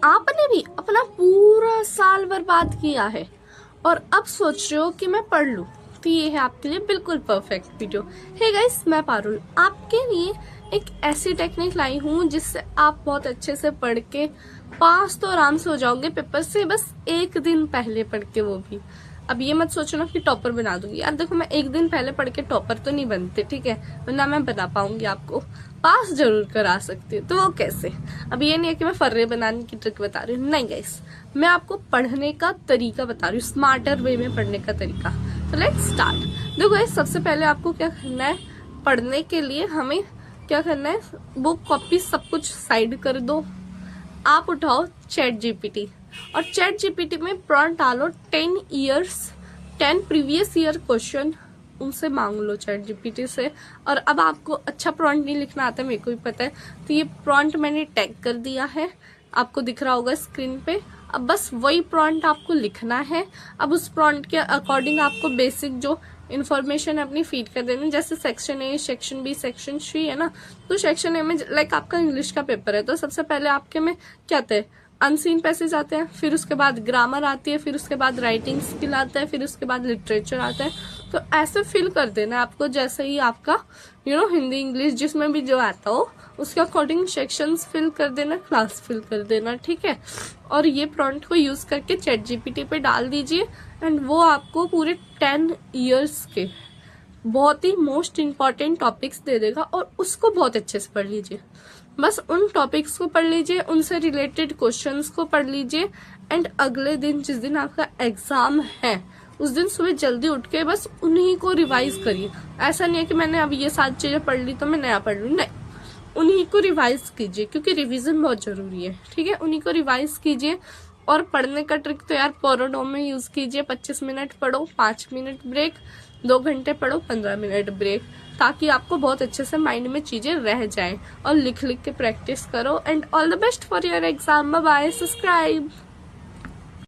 आपने भी अपना पूरा साल बर्बाद किया है और अब सोच रहे हो कि मैं पढ़ लूं, तो ये है आपके लिए बिल्कुल परफेक्ट वीडियो। हे गाइस, मैं पारुल आपके लिए एक ऐसी टेक्निक लाई हूँ जिससे आप बहुत अच्छे से पढ़ के पास तो आराम से हो जाओगे पेपर से, बस एक दिन पहले पढ़ के, वो भी। अब ये मत सोचना कि टॉपर बना दूंगी यार, देखो मैं एक दिन पहले पढ़ के टॉपर तो नहीं बनते, ठीक है, वरना मैं बना पाऊंगी, आपको पास जरूर करा सकती हूँ। तो वो कैसे? अब ये नहीं है कि मैं फर्रे बनाने की ट्रिक बता रही हूँ, नहीं गाइस, मैं आपको पढ़ने का तरीका बता रही हूँ, स्मार्टर वे में पढ़ने का तरीका। तो लेट्स स्टार्ट। देखो गाइस, सबसे पहले आपको क्या करना है, पढ़ने के लिए हमें क्या करना है, बुक कॉपी सब कुछ साइड कर दो, आप उठाओ चैट जीपीटी और चैट जीपीटी में प्रॉम्प्ट डालो 10 प्रीवियस ईयर क्वेश्चन, उनसे मांग लो चैट जीपीटी से। और अब आपको अच्छा प्रॉम्प्ट नहीं लिखना आता, मेरे को भी पता है, तो ये प्रॉम्प्ट मैंने टैग कर दिया है, आपको दिख रहा होगा स्क्रीन पे। अब बस वही प्रॉम्प्ट आपको लिखना है। अब उस प्रॉम्प्ट के अकॉर्डिंग आपको बेसिक जो इन्फॉर्मेशन अपनी फीड कर देनी, जैसे section A, section B, section C है ना, तो सेक्शन ए में लाइक आपका इंग्लिश का पेपर है, तो सबसे पहले आपके में क्या आता है, अनसीन पैसेज आते हैं, फिर उसके बाद ग्रामर आती है, फिर उसके बाद राइटिंग स्किल आता है, फिर उसके बाद लिटरेचर आता है। तो ऐसे फिल कर देना है आपको, जैसे ही आपका हिंदी इंग्लिश जिसमें भी जो आता हो उसके अकॉर्डिंग सेक्शंस फिल कर देना, क्लास फिल कर देना, ठीक है। और ये प्रॉम्प्ट को यूज करके चैट जीपीटी पे डाल दीजिए एंड वो आपको पूरे 10 इयर्स के बहुत ही मोस्ट इम्पॉर्टेंट टॉपिक्स दे देगा और उसको बहुत अच्छे से पढ़ लीजिए। बस उन टॉपिक्स को पढ़ लीजिए, उनसे रिलेटेड क्वेश्चंस को पढ़ लीजिए एंड अगले दिन जिस दिन आपका एग्जाम है उस दिन सुबह जल्दी उठ के बस उन्हीं को रिवाइज करिए। ऐसा नहीं है कि मैंने अब ये 7 चीजें पढ़ ली तो मैं नया पढ़ लूँ, नहीं, उन्हीं को रिवाइज कीजिए क्योंकि रिवीजन बहुत जरूरी है, ठीक है। उन्हीं को रिवाइज कीजिए और पढ़ने का ट्रिक तो यार पोमोडोरो में यूज कीजिए। 25 मिनट पढ़ो, 5 मिनट ब्रेक, 2 घंटे पढ़ो, 15 मिनट ब्रेक, ताकि आपको बहुत अच्छे से माइंड में चीजें रह जाएं। और लिख लिख के प्रैक्टिस करो and all the best for your exam. Bye bye, subscribe.